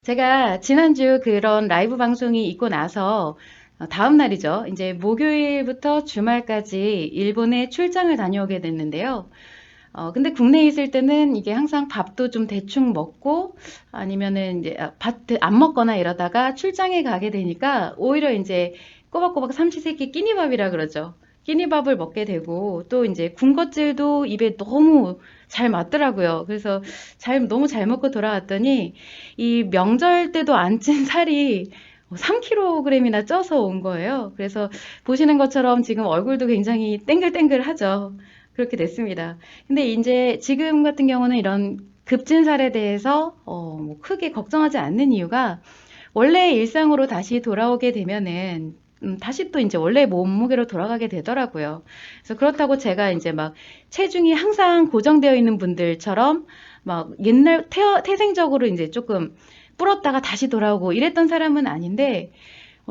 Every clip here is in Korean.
제가 지난주 그런 라이브 방송이 있고 나서 다음 날이죠. 이제 목요일부터 주말까지 일본에 출장을 다녀오게 됐는데요. 근데 국내에 있을 때는 이게 항상 밥도 좀 대충 먹고 아니면은 이제 밥 안 먹거나 이러다가 출장에 가게 되니까 오히려 이제 꼬박꼬박 삼시세끼 끼니밥이라 그러죠. 끼니밥을 먹게 되고 또 이제 군것질도 입에 너무 잘 맞더라고요. 그래서 너무 잘 먹고 돌아왔더니 이 명절 때도 안 찐 살이 3kg이나 쪄서 온 거예요. 그래서 보시는 것처럼 지금 얼굴도 굉장히 땡글땡글하죠. 그렇게 됐습니다. 근데 이제 지금 같은 경우는 이런 급진살에 대해서 뭐 크게 걱정하지 않는 이유가 원래 일상으로 다시 돌아오게 되면은 다시 또 이제 원래 몸무게로 돌아가게 되더라고요. 그래서 그렇다고 제가 이제 막 체중이 항상 고정되어 있는 분들처럼 막 옛날 태생적으로 이제 조금 불었다가 다시 돌아오고 이랬던 사람은 아닌데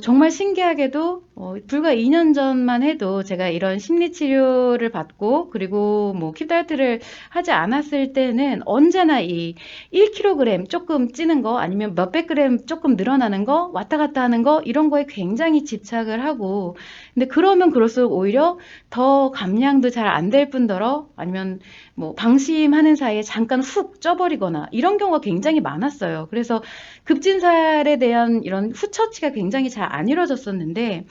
정말 신기하게도 불과 2년 전만 해도 제가 이런 심리 치료를 받고 그리고 뭐 킵다이어트를 하지 않았을 때는 언제나 이 1kg 조금 찌는 거 아니면 몇백 그램 조금 늘어나는 거 왔다 갔다 하는 거 이런 거에 굉장히 집착을 하고 근데 그러면 그럴수록 오히려 더 감량도 잘 안 될 뿐더러 아니면 뭐 방심하는 사이에 잠깐 훅 쪄버리거나 이런 경우가 굉장히 많았어요. 그래서 급진살에 대한 이런 후처치가 굉장히 잘 안 이루어졌었는데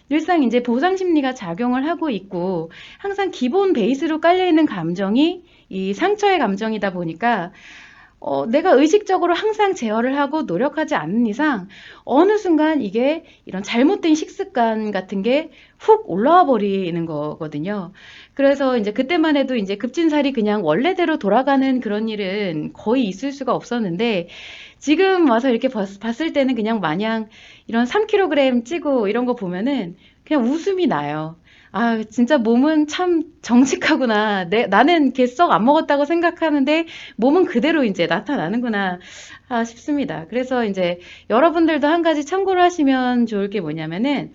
늘상 이제 보상 심리가 작용을 하고 있고 항상 기본 베이스로 깔려 있는 감정이 이 상처의 감정이다 보니까 내가 의식적으로 항상 제어를 하고 노력하지 않는 이상 어느 순간 이게 이런 잘못된 식습관 같은 게 훅 올라와 버리는 거거든요. 그래서 이제 그때만 해도 이제 급진살이 그냥 원래대로 돌아가는 그런 일은 거의 있을 수가 없었는데 지금 와서 이렇게 봤을 때는 그냥 마냥 이런 3kg 찌고 이런 거 보면은 그냥 웃음이 나요. 아, 진짜 몸은 참 정직하구나. 나는 걔 썩 안 먹었다고 생각하는데 몸은 그대로 이제 나타나는구나 싶습니다. 그래서 이제 여러분들도 한 가지 참고를 하시면 좋을 게 뭐냐면은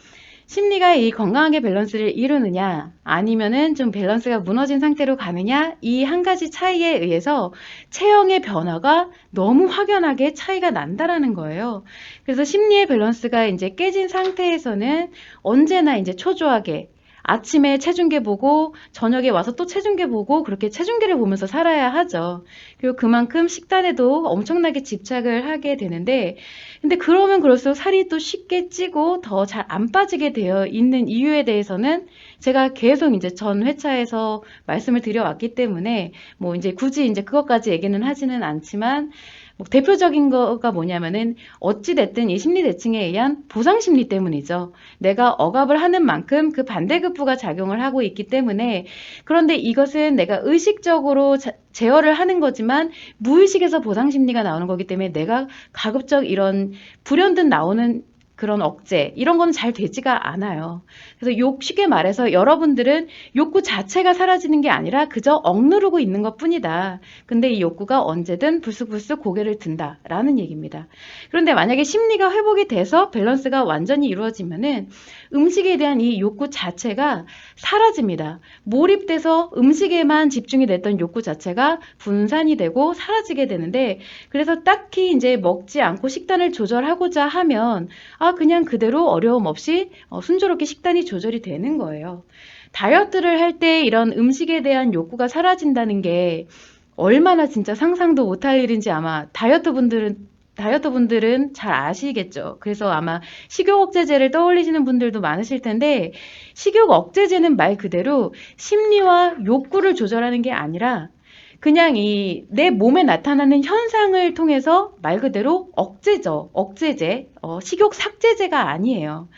심리가 이 건강하게 밸런스를 이루느냐 아니면은 좀 밸런스가 무너진 상태로 가느냐 이 한 가지 차이에 의해서 체형의 변화가 너무 확연하게 차이가 난다라는 거예요. 그래서 심리의 밸런스가 이제 깨진 상태에서는 언제나 이제 초조하게 아침에 체중계 보고 저녁에 와서 또 체중계 보고 그렇게 체중계를 보면서 살아야 하죠. 그리고 그만큼 식단에도 엄청나게 집착을 하게 되는데 근데 그러면 그럴수록 살이 또 쉽게 찌고 더 잘 안 빠지게 되어 있는 이유에 대해서는 제가 계속 이제 전 회차에서 말씀을 드려왔기 때문에 뭐 이제 굳이 이제 그것까지 얘기는 하지는 않지만 뭐 대표적인 거가 뭐냐면은 어찌됐든 이 심리 대칭에 의한 보상 심리 때문이죠. 내가 억압을 하는 만큼 그 반대급부가 작용을 하고 있기 때문에 그런데 이것은 내가 의식적으로 제어를 하는 거지만 무의식에서 보상 심리가 나오는 거기 때문에 내가 가급적 이런 불현듯 나오는 그런 억제 이런 거는 잘 되지가 않아요. 그래서 쉽게 말해서 여러분들은 욕구 자체가 사라지는 게 아니라 그저 억누르고 있는 것뿐이다. 근데 이 욕구가 언제든 불쑥불쑥 고개를 든다라는 얘기입니다. 그런데 만약에 심리가 회복이 돼서 밸런스가 완전히 이루어지면은 음식에 대한 이 욕구 자체가 사라집니다. 몰입돼서 음식에만 집중이 됐던 욕구 자체가 분산이 되고 사라지게 되는데 그래서 딱히 이제 먹지 않고 식단을 조절하고자 하면 그냥 그대로 어려움 없이 순조롭게 식단이 조절이 되는 거예요. 다이어트를 할 때 이런 음식에 대한 욕구가 사라진다는 게 얼마나 진짜 상상도 못할 일인지 아마 다이어트 분들은 잘 아시겠죠. 그래서 아마 식욕 억제제를 떠올리시는 분들도 많으실 텐데 식욕 억제제는 말 그대로 심리와 욕구를 조절하는 게 아니라 그냥 이 내 몸에 나타나는 현상을 통해서 말 그대로 억제죠. 억제제. 식욕 삭제제가 아니에요.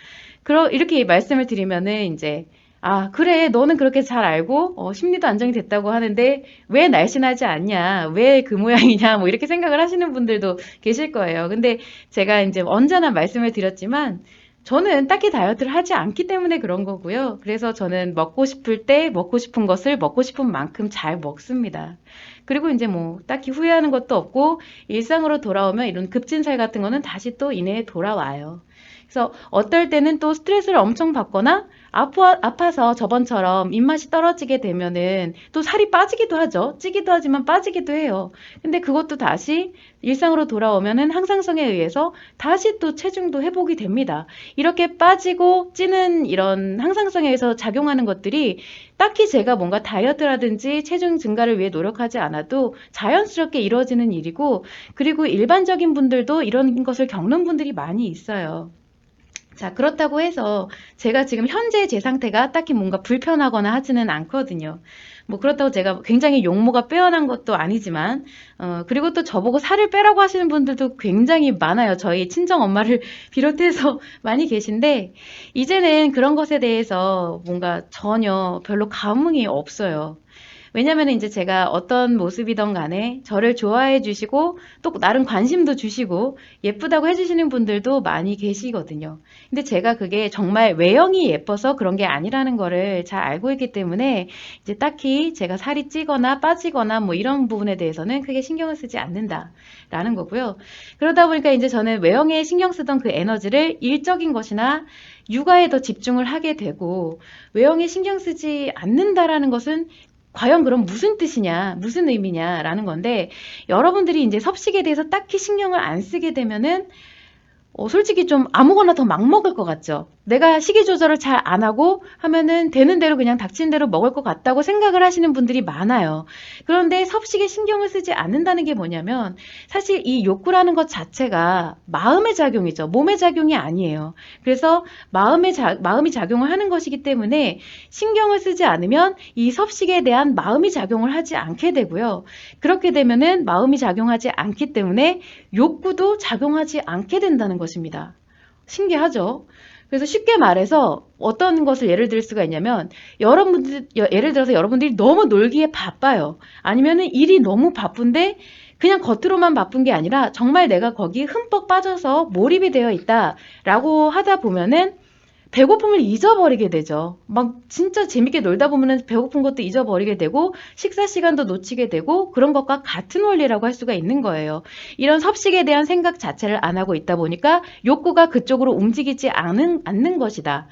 이렇게 말씀을 드리면은 이제 그래. 너는 그렇게 잘 알고 심리도 안정이 됐다고 하는데 왜 날씬하지 않냐? 왜 그 모양이냐? 뭐 이렇게 생각을 하시는 분들도 계실 거예요. 근데 제가 이제 언제나 말씀을 드렸지만 저는 딱히 다이어트를 하지 않기 때문에 그런 거고요. 그래서 저는 먹고 싶을 때 먹고 싶은 것을 먹고 싶은 만큼 잘 먹습니다. 그리고 이제 뭐 딱히 후회하는 것도 없고 일상으로 돌아오면 이런 급진살 같은 거는 다시 또 이내에 돌아와요. 그래서 어떨 때는 또 스트레스를 엄청 받거나 아파서 저번처럼 입맛이 떨어지게 되면은 또 살이 빠지기도 하죠. 찌기도 하지만 빠지기도 해요. 근데 그것도 다시 일상으로 돌아오면은 항상성에 의해서 다시 또 체중도 회복이 됩니다. 이렇게 빠지고 찌는 이런 항상성에 의해서 작용하는 것들이 딱히 제가 뭔가 다이어트라든지 체중 증가를 위해 노력하지 않아도 자연스럽게 이루어지는 일이고, 그리고 일반적인 분들도 이런 것을 겪는 분들이 많이 있어요. 자, 그렇다고 해서 제가 지금 현재 제 상태가 딱히 뭔가 불편하거나 하지는 않거든요. 뭐 그렇다고 제가 굉장히 용모가 빼어난 것도 아니지만, 그리고 또 저보고 살을 빼라고 하시는 분들도 굉장히 많아요. 저희 친정 엄마를 비롯해서 많이 계신데, 이제는 그런 것에 대해서 뭔가 전혀 별로 감흥이 없어요. 왜냐면 이제 제가 어떤 모습이든 간에 저를 좋아해 주시고 또 나름 관심도 주시고 예쁘다고 해주시는 분들도 많이 계시거든요. 근데 제가 그게 정말 외형이 예뻐서 그런 게 아니라는 거를 잘 알고 있기 때문에 이제 딱히 제가 살이 찌거나 빠지거나 뭐 이런 부분에 대해서는 크게 신경을 쓰지 않는다라는 거고요. 그러다 보니까 이제 저는 외형에 신경 쓰던 그 에너지를 일적인 것이나 육아에 더 집중을 하게 되고, 외형에 신경 쓰지 않는다라는 것은 과연 그럼 무슨 뜻이냐, 무슨 의미냐라는 건데, 여러분들이 이제 섭식에 대해서 딱히 신경을 안 쓰게 되면은 솔직히 좀 아무거나 더 막 먹을 것 같죠. 내가 식이 조절을 잘 안 하고 하면은 되는 대로 그냥 닥친 대로 먹을 것 같다고 생각을 하시는 분들이 많아요. 그런데 섭식에 신경을 쓰지 않는다는 게 뭐냐면, 사실 이 욕구라는 것 자체가 마음의 작용이죠. 몸의 작용이 아니에요. 그래서 마음이 작용을 하는 것이기 때문에 신경을 쓰지 않으면 이 섭식에 대한 마음이 작용을 하지 않게 되고요. 그렇게 되면은 마음이 작용하지 않기 때문에 욕구도 작용하지 않게 된다는 것입니다. 신기하죠? 그래서 쉽게 말해서 어떤 것을 예를 들 수가 있냐면, 예를 들어서 여러분들이 너무 놀기에 바빠요. 아니면은 일이 너무 바쁜데 그냥 겉으로만 바쁜 게 아니라 정말 내가 거기 흠뻑 빠져서 몰입이 되어 있다라고 하다 보면은 배고픔을 잊어버리게 되죠. 막 진짜 재밌게 놀다 보면은 배고픈 것도 잊어버리게 되고 식사 시간도 놓치게 되고, 그런 것과 같은 원리라고 할 수가 있는 거예요. 이런 섭식에 대한 생각 자체를 안 하고 있다 보니까 욕구가 그쪽으로 움직이지 않는 것이다.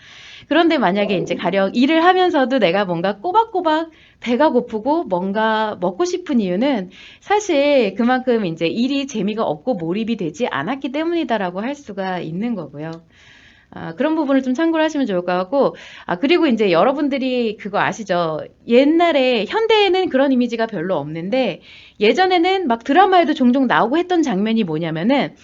그런데 만약에 이제 가령 일을 하면서도 내가 뭔가 꼬박꼬박 배가 고프고 뭔가 먹고 싶은 이유는 사실 그만큼 이제 일이 재미가 없고 몰입이 되지 않았기 때문이다라고 할 수가 있는 거고요. 그런 부분을 좀 참고를 하시면 좋을 것 같고, 그리고 이제 여러분들이 그거 아시죠? 옛날에, 현대에는 그런 이미지가 별로 없는데, 예전에는 막 드라마에도 종종 나오고 했던 장면이 뭐냐면은,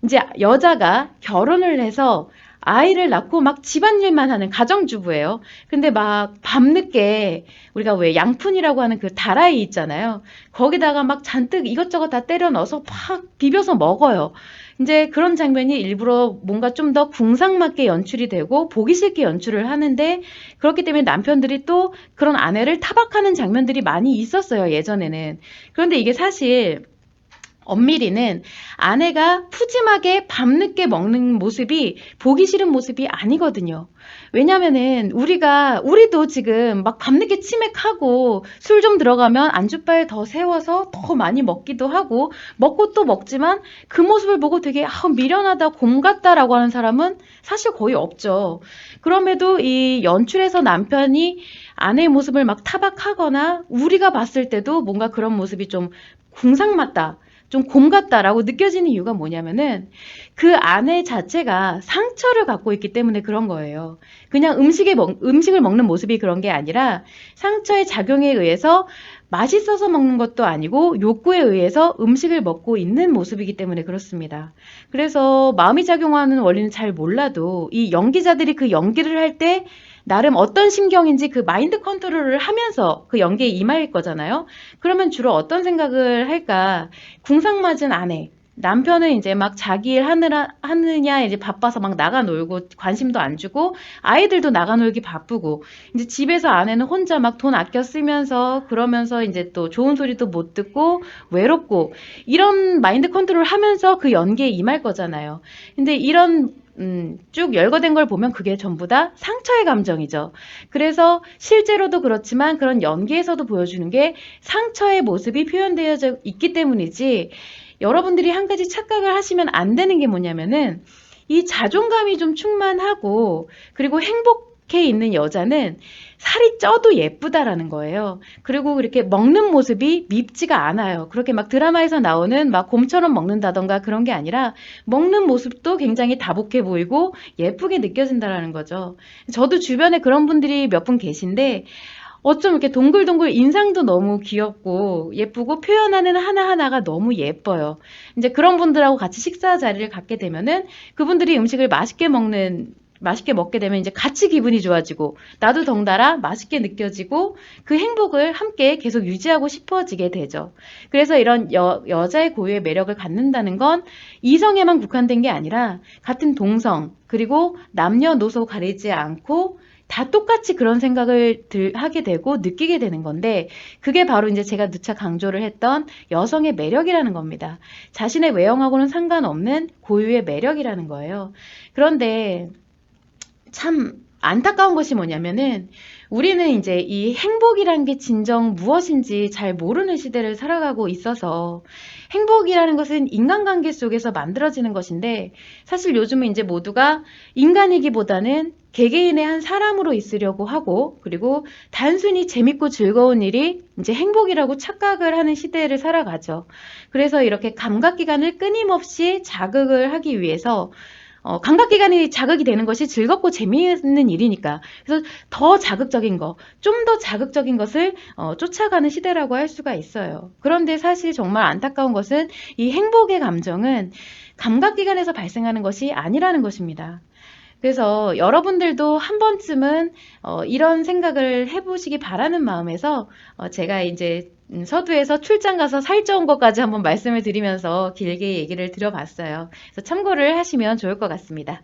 이제 여자가 결혼을 해서 아이를 낳고 막 집안일만 하는 가정주부예요. 근데 막 밤늦게 우리가 왜 양푼이라고 하는 그 다라이 있잖아요. 거기다가 막 잔뜩 이것저것 다 때려 넣어서 팍 비벼서 먹어요. 이제 그런 장면이 일부러 뭔가 좀 더 궁상맞게 연출이 되고 보기 싫게 연출을 하는데, 그렇기 때문에 남편들이 또 그런 아내를 타박하는 장면들이 많이 있었어요, 예전에는. 그런데 이게 사실 엄밀히는 아내가 푸짐하게 밤늦게 먹는 모습이 보기 싫은 모습이 아니거든요. 왜냐면은 우리도 지금 막 밤늦게 치맥하고 술 좀 들어가면 안주바에 더 세워서 더 많이 먹기도 하고 먹고 또 먹지만, 그 모습을 보고 되게 미련하다, 곰 같다라고 하는 사람은 사실 거의 없죠. 그럼에도 이 연출에서 남편이 아내의 모습을 막 타박하거나 우리가 봤을 때도 뭔가 그런 모습이 좀 궁상맞다, 좀 곰 같다라고 느껴지는 이유가 뭐냐면은, 그 아내 자체가 상처를 갖고 있기 때문에 그런 거예요. 그냥 음식을 먹는 모습이 그런 게 아니라 상처의 작용에 의해서 맛있어서 먹는 것도 아니고 욕구에 의해서 음식을 먹고 있는 모습이기 때문에 그렇습니다. 그래서 마음이 작용하는 원리는 잘 몰라도 이 연기자들이 그 연기를 할 때 나름 어떤 심경인지 그 마인드 컨트롤을 하면서 그 연기에 임할 거잖아요. 그러면 주로 어떤 생각을 할까? 궁상맞은 아내. 남편은 이제 막 자기 일 하느냐 이제 바빠서 막 나가 놀고 관심도 안 주고, 아이들도 나가 놀기 바쁘고, 이제 집에서 아내는 혼자 막 돈 아껴 쓰면서 그러면서 이제 또 좋은 소리도 못 듣고 외롭고, 이런 마인드 컨트롤 하면서 그 연기에 임할 거잖아요. 근데 이런 쭉 열거된 걸 보면 그게 전부 다 상처의 감정이죠. 그래서 실제로도 그렇지만 그런 연기에서도 보여주는 게 상처의 모습이 표현되어 있기 때문이지, 여러분들이 한 가지 착각을 하시면 안 되는 게 뭐냐면은 이 자존감이 좀 충만하고 그리고 행복해 있는 여자는 살이 쪄도 예쁘다라는 거예요. 그리고 그렇게 먹는 모습이 밉지가 않아요. 그렇게 막 드라마에서 나오는 막 곰처럼 먹는다던가 그런 게 아니라 먹는 모습도 굉장히 다복해 보이고 예쁘게 느껴진다라는 거죠. 저도 주변에 그런 분들이 몇 분 계신데 어쩜 이렇게 동글동글 인상도 너무 귀엽고 예쁘고 표현하는 하나하나가 너무 예뻐요. 이제 그런 분들하고 같이 식사 자리를 갖게 되면은 그분들이 음식을 맛있게 먹게 되면 이제 같이 기분이 좋아지고 나도 덩달아 맛있게 느껴지고 그 행복을 함께 계속 유지하고 싶어지게 되죠. 그래서 이런 여자의 고유의 매력을 갖는다는 건 이성에만 국한된 게 아니라 같은 동성 그리고 남녀노소 가리지 않고 다 똑같이 그런 생각을 하게 되고 느끼게 되는 건데, 그게 바로 이제 제가 누차 강조를 했던 여성의 매력이라는 겁니다. 자신의 외형하고는 상관없는 고유의 매력이라는 거예요. 그런데 참 안타까운 것이 뭐냐면은 우리는 이제 이 행복이란 게 진정 무엇인지 잘 모르는 시대를 살아가고 있어서, 행복이라는 것은 인간관계 속에서 만들어지는 것인데 사실 요즘은 이제 모두가 인간이기보다는 개개인의 한 사람으로 있으려고 하고, 그리고 단순히 재밌고 즐거운 일이 이제 행복이라고 착각을 하는 시대를 살아가죠. 그래서 이렇게 감각기관을 끊임없이 자극을 하기 위해서 감각기관이 자극이 되는 것이 즐겁고 재미있는 일이니까. 그래서 더 자극적인 거, 좀 더 자극적인 것을 쫓아가는 시대라고 할 수가 있어요. 그런데 사실 정말 안타까운 것은 이 행복의 감정은 감각기관에서 발생하는 것이 아니라는 것입니다. 그래서 여러분들도 한 번쯤은 이런 생각을 해보시기 바라는 마음에서 제가 이제 서두에서 출장 가서 살쪄온 것까지 한번 말씀을 드리면서 길게 얘기를 드려봤어요. 그래서 참고를 하시면 좋을 것 같습니다.